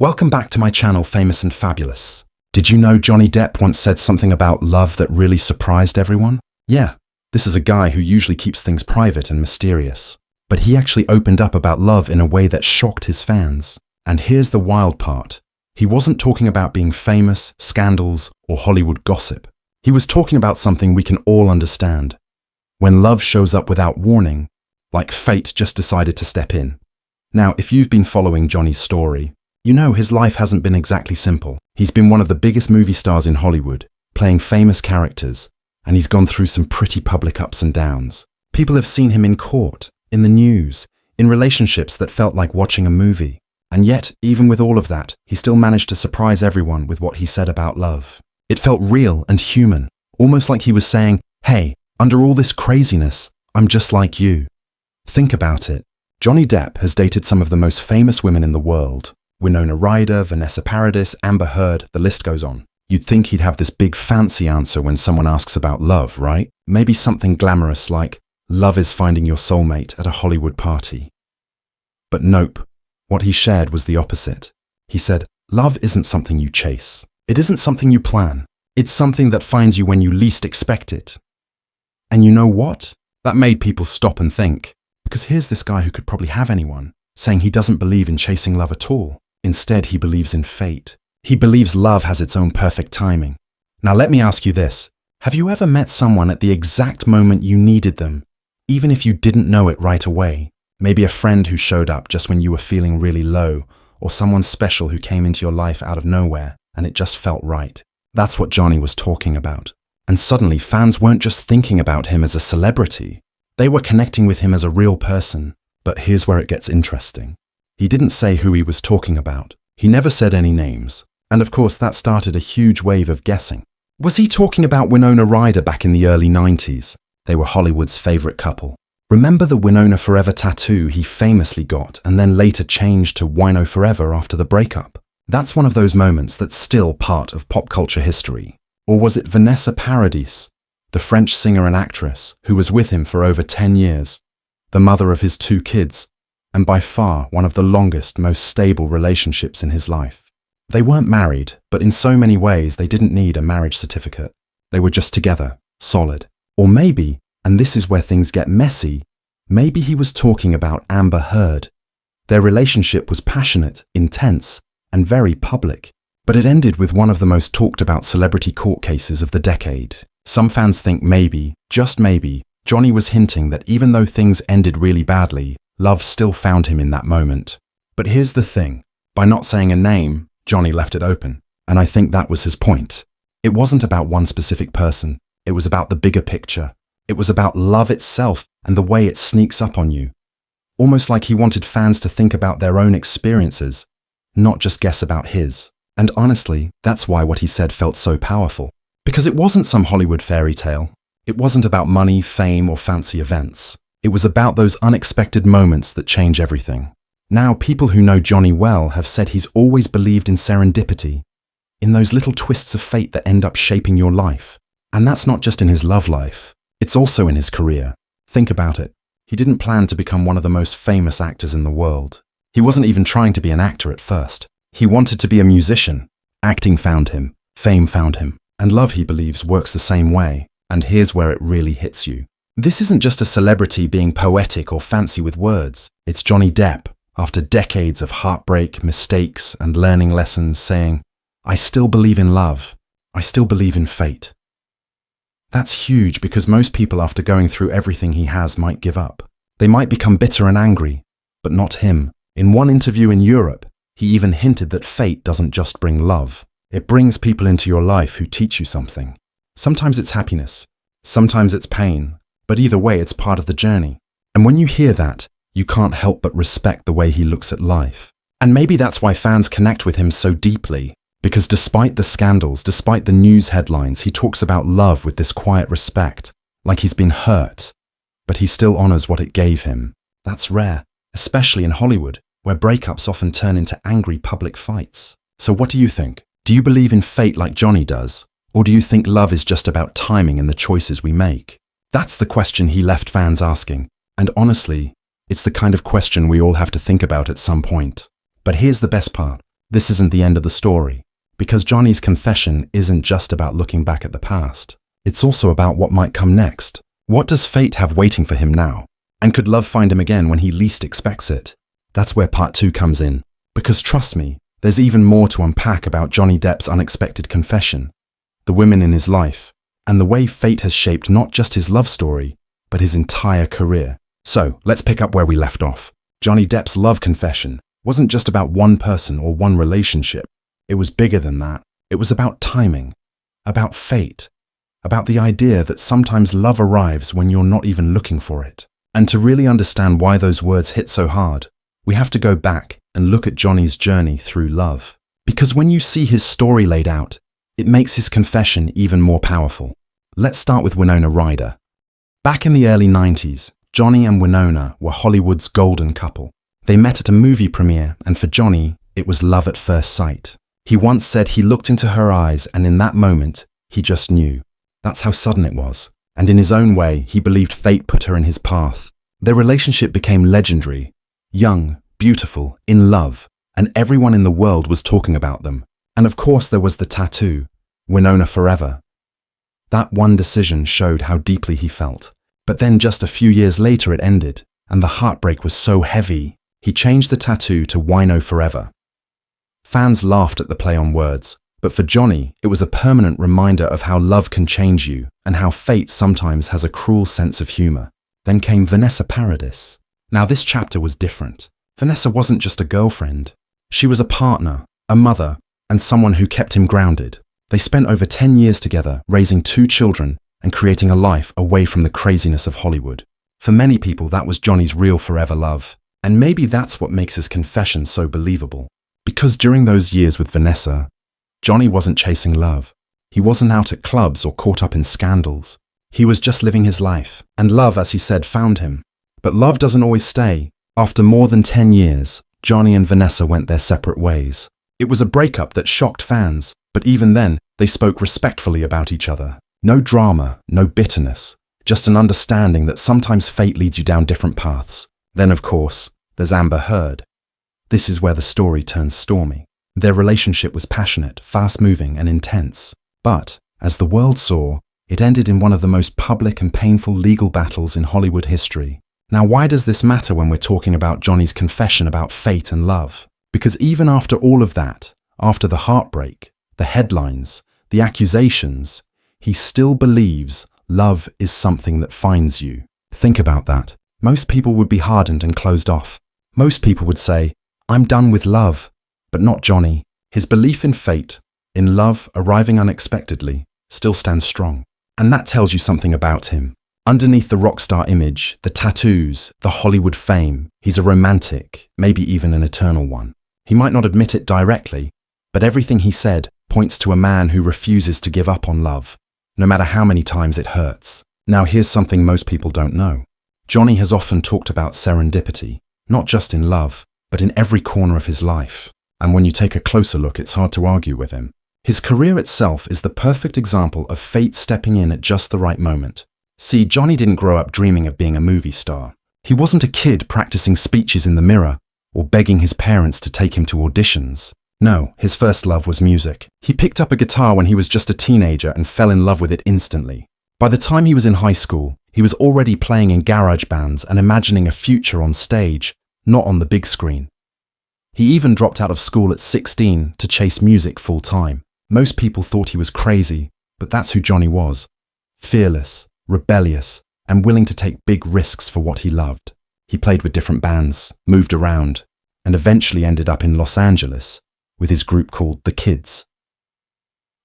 Welcome back to my channel, Famous and Fabulous. Did you know Johnny Depp once said something about love that really surprised everyone? Yeah, this is a guy who usually keeps things private and mysterious. But he actually opened up about love in a way that shocked his fans. And here's the wild part. He wasn't talking about being famous, scandals, or Hollywood gossip. He was talking about something we can all understand. When love shows up without warning, like fate just decided to step in. Now, if you've been following Johnny's story, you know his life hasn't been exactly simple. He's been one of the biggest movie stars in Hollywood, playing famous characters, and he's gone through some pretty public ups and downs. People have seen him in court, in the news, in relationships that felt like watching a movie. And yet, even with all of that, he still managed to surprise everyone with what he said about love. It felt real and human, almost like he was saying, hey, under all this craziness, I'm just like you. Think about it. Johnny Depp has dated some of the most famous women in the world. Winona Ryder, Vanessa Paradis, Amber Heard, the list goes on. You'd think he'd have this big fancy answer when someone asks about love, right? Maybe something glamorous like, love is finding your soulmate at a Hollywood party. But nope, what he shared was the opposite. He said, love isn't something you chase. It isn't something you plan. It's something that finds you when you least expect it. And you know what? That made people stop and think. Because here's this guy who could probably have anyone, saying he doesn't believe in chasing love at all. Instead, he believes in fate. He believes love has its own perfect timing. Now let me ask you this. Have you ever met someone at the exact moment you needed them, even if you didn't know it right away? Maybe a friend who showed up just when you were feeling really low, or someone special who came into your life out of nowhere, and it just felt right. That's what Johnny was talking about. And suddenly, fans weren't just thinking about him as a celebrity. They were connecting with him as a real person. But here's where it gets interesting. He didn't say who he was talking about. He never said any names. And of course, that started a huge wave of guessing. Was he talking about Winona Ryder back in the early 90s? They were Hollywood's favorite couple. Remember the Winona Forever tattoo he famously got and then later changed to Wino Forever after the breakup? That's one of those moments that's still part of pop culture history. Or was it Vanessa Paradis, the French singer and actress who was with him for over 10 years, the mother of his 2 kids, and by far one of the longest, most stable relationships in his life? They weren't married, but in so many ways they didn't need a marriage certificate. They were just together, solid. Or maybe, and this is where things get messy, maybe he was talking about Amber Heard. Their relationship was passionate, intense, and very public. But it ended with one of the most talked about celebrity court cases of the decade. Some fans think maybe, just maybe, Johnny was hinting that even though things ended really badly, love still found him in that moment. But here's the thing. By not saying a name, Johnny left it open. And I think that was his point. It wasn't about one specific person. It was about the bigger picture. It was about love itself and the way it sneaks up on you. Almost like he wanted fans to think about their own experiences, not just guess about his. And honestly, that's why what he said felt so powerful. Because it wasn't some Hollywood fairy tale. It wasn't about money, fame, or fancy events. It was about those unexpected moments that change everything. Now, people who know Johnny well have said he's always believed in serendipity, in those little twists of fate that end up shaping your life. And that's not just in his love life. It's also in his career. Think about it. He didn't plan to become one of the most famous actors in the world. He wasn't even trying to be an actor at first. He wanted to be a musician. Acting found him. Fame found him. And love, he believes, works the same way. And here's where it really hits you. This isn't just a celebrity being poetic or fancy with words. It's Johnny Depp, after decades of heartbreak, mistakes, and learning lessons, saying, I still believe in love. I still believe in fate. That's huge because most people after going through everything he has might give up. They might become bitter and angry, but not him. In one interview in Europe, he even hinted that fate doesn't just bring love. It brings people into your life who teach you something. Sometimes it's happiness. Sometimes it's pain. But either way, it's part of the journey. And when you hear that, you can't help but respect the way he looks at life. And maybe that's why fans connect with him so deeply. Because despite the scandals, despite the news headlines, he talks about love with this quiet respect, like he's been hurt. But he still honors what it gave him. That's rare, especially in Hollywood, where breakups often turn into angry public fights. So what do you think? Do you believe in fate like Johnny does? Or do you think love is just about timing and the choices we make? That's the question he left fans asking. And honestly, it's the kind of question we all have to think about at some point. But here's the best part. this isn't the end of the story, because Johnny's confession isn't just about looking back at the past. It's also about what might come next. What does fate have waiting for him now? And could love find him again when he least expects it? That's where part 2 comes in, because trust me, there's even more to unpack about Johnny Depp's unexpected confession, the women in his life, and the way fate has shaped not just his love story, but his entire career. So, let's pick up where we left off. Johnny Depp's love confession wasn't just about one person or one relationship. It was bigger than that. It was about timing, about fate, about the idea that sometimes love arrives when you're not even looking for it. And to really understand why those words hit so hard, we have to go back and look at Johnny's journey through love. Because when you see his story laid out, it makes his confession even more powerful. Let's start with Winona Ryder. Back in the early 90s, Johnny and Winona were Hollywood's golden couple. They met at a movie premiere, and for Johnny, it was love at first sight. He once said he looked into her eyes, and in that moment, he just knew. That's how sudden it was. And in his own way, he believed fate put her in his path. Their relationship became legendary. Young, beautiful, in love, and everyone in the world was talking about them. And of course there was the tattoo, Winona Forever. That one decision showed how deeply he felt. But then just a few years later it ended, and the heartbreak was so heavy, he changed the tattoo to Wino Forever. Fans laughed at the play on words, but for Johnny, it was a permanent reminder of how love can change you and how fate sometimes has a cruel sense of humor. Then came Vanessa Paradis. Now this chapter was different. Vanessa wasn't just a girlfriend. She was a partner, a mother, and someone who kept him grounded. They spent over 10 years together, raising 2 children and creating a life away from the craziness of Hollywood. For many people, that was Johnny's real forever love. And maybe that's what makes his confession so believable. Because during those years with Vanessa, Johnny wasn't chasing love. He wasn't out at clubs or caught up in scandals. He was just living his life, and love, as he said, found him. But love doesn't always stay. After more than 10 years, Johnny and Vanessa went their separate ways. It was a breakup that shocked fans, but even then, they spoke respectfully about each other. No drama, no bitterness, just an understanding that sometimes fate leads you down different paths. Then, of course, there's Amber Heard. This is where the story turns stormy. Their relationship was passionate, fast-moving, and intense. But, as the world saw, it ended in one of the most public and painful legal battles in Hollywood history. Now, why does this matter when we're talking about Johnny's confession about fate and love? Because even after all of that, after the heartbreak, the headlines, the accusations, he still believes love is something that finds you. Think about that. Most people would be hardened and closed off. Most people would say, I'm done with love. But not Johnny. His belief in fate, in love arriving unexpectedly, still stands strong. And that tells you something about him. Underneath the rock star image, the tattoos, the Hollywood fame, he's a romantic, maybe even an eternal one. He might not admit it directly, but everything he said points to a man who refuses to give up on love, no matter how many times it hurts. Now here's something most people don't know. Johnny has often talked about serendipity, not just in love, but in every corner of his life. And when you take a closer look, it's hard to argue with him. His career itself is the perfect example of fate stepping in at just the right moment. See, Johnny didn't grow up dreaming of being a movie star. He wasn't a kid practicing speeches in the mirror or begging his parents to take him to auditions. No, his first love was music. He picked up a guitar when he was just a teenager and fell in love with it instantly. By the time he was in high school, he was already playing in garage bands and imagining a future on stage, not on the big screen. He even dropped out of school at 16 to chase music full time. Most people thought he was crazy, but that's who Johnny was. Fearless, rebellious, and willing to take big risks for what he loved. He played with different bands, moved around, and eventually ended up in Los Angeles with his group called The Kids.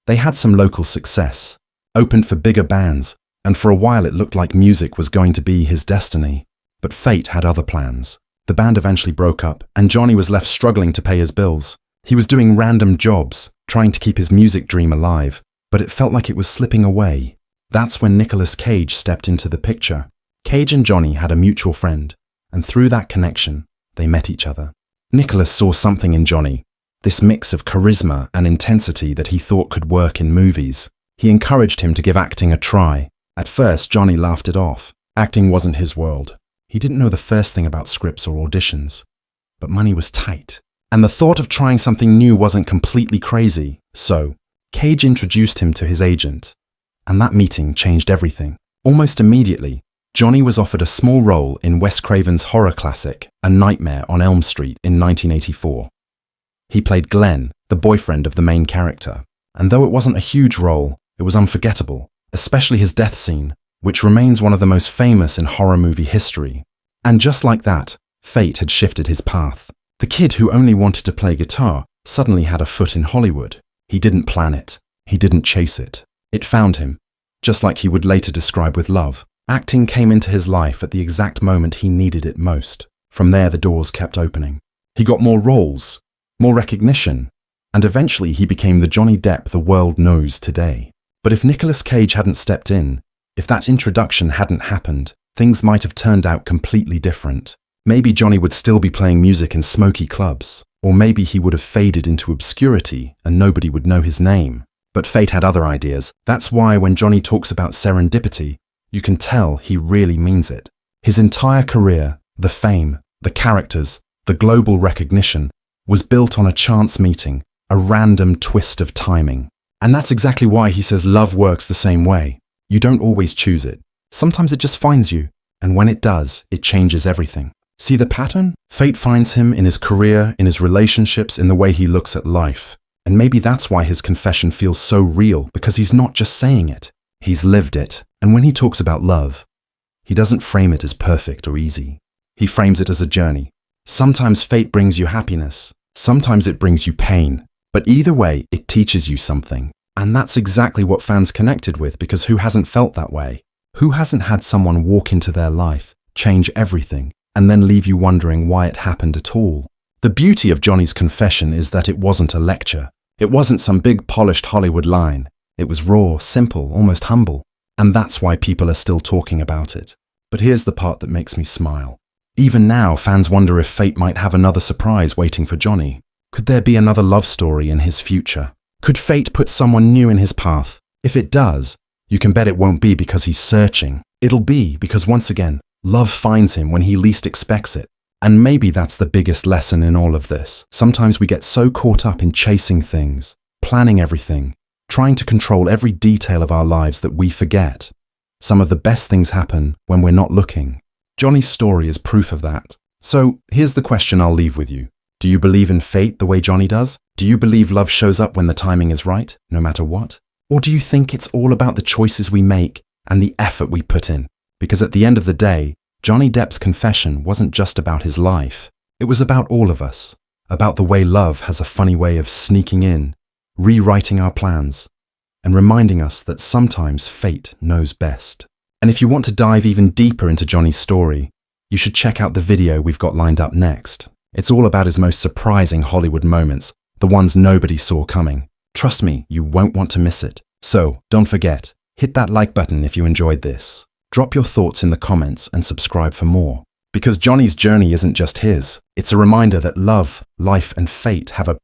They had some local success, opened for bigger bands, and for a while it looked like music was going to be his destiny. But fate had other plans. The band eventually broke up, and Johnny was left struggling to pay his bills. He was doing random jobs, trying to keep his music dream alive, but it felt like it was slipping away. That's when Nicolas Cage stepped into the picture. Cage and Johnny had a mutual friend, and through that connection, they met each other. Nicolas saw something in Johnny, this mix of charisma and intensity that he thought could work in movies. He encouraged him to give acting a try. At first, Johnny laughed it off. Acting wasn't his world. He didn't know the first thing about scripts or auditions. But money was tight. And the thought of trying something new wasn't completely crazy, so Cage introduced him to his agent. And that meeting changed everything. Almost immediately, Johnny was offered a small role in Wes Craven's horror classic, A Nightmare on Elm Street in 1984. He played Glenn, the boyfriend of the main character. And though it wasn't a huge role, it was unforgettable, especially his death scene, which remains one of the most famous in horror movie history. And just like that, fate had shifted his path. The kid who only wanted to play guitar suddenly had a foot in Hollywood. He didn't plan it. He didn't chase it. It found him, just like he would later describe with love. Acting came into his life at the exact moment he needed it most. From there, the doors kept opening. He got more roles, more recognition, and eventually he became the Johnny Depp the world knows today. But if Nicolas Cage hadn't stepped in, if that introduction hadn't happened, things might have turned out completely different. Maybe Johnny would still be playing music in smoky clubs, or maybe he would have faded into obscurity and nobody would know his name. But fate had other ideas. That's why when Johnny talks about serendipity, you can tell he really means it. His entire career, the fame, the characters, the global recognition, was built on a chance meeting, a random twist of timing. And that's exactly why he says love works the same way. You don't always choose it. Sometimes it just finds you, and when it does, it changes everything. See the pattern? Fate finds him in his career, in his relationships, in the way he looks at life. And maybe that's why his confession feels so real, because he's not just saying it. He's lived it. And when he talks about love, he doesn't frame it as perfect or easy. He frames it as a journey. Sometimes fate brings you happiness. Sometimes it brings you pain. But either way, it teaches you something. And that's exactly what fans connected with, because who hasn't felt that way? Who hasn't had someone walk into their life, change everything, and then leave you wondering why it happened at all? The beauty of Johnny's confession is that it wasn't a lecture. It wasn't some big polished Hollywood line. It was raw, simple, almost humble. And that's why people are still talking about it. But here's the part that makes me smile. Even now, fans wonder if fate might have another surprise waiting for Johnny. Could there be another love story in his future? Could fate put someone new in his path? If it does, you can bet it won't be because he's searching. It'll be because, once again, love finds him when he least expects it. And maybe that's the biggest lesson in all of this. Sometimes we get so caught up in chasing things, planning everything, trying to control every detail of our lives that we forget. Some of the best things happen when we're not looking. Johnny's story is proof of that. So here's the question I'll leave with you. Do you believe in fate the way Johnny does? Do you believe love shows up when the timing is right, no matter what? Or do you think it's all about the choices we make and the effort we put in? Because at the end of the day, Johnny Depp's confession wasn't just about his life. It was about all of us, about the way love has a funny way of sneaking in, rewriting our plans, and reminding us that sometimes fate knows best. And if you want to dive even deeper into Johnny's story, you should check out the video we've got lined up next. It's all about his most surprising Hollywood moments, the ones nobody saw coming. Trust me, you won't want to miss it. So, don't forget, hit that like button if you enjoyed this. Drop your thoughts in the comments and subscribe for more. Because Johnny's journey isn't just his. It's a reminder that love, life, and fate have a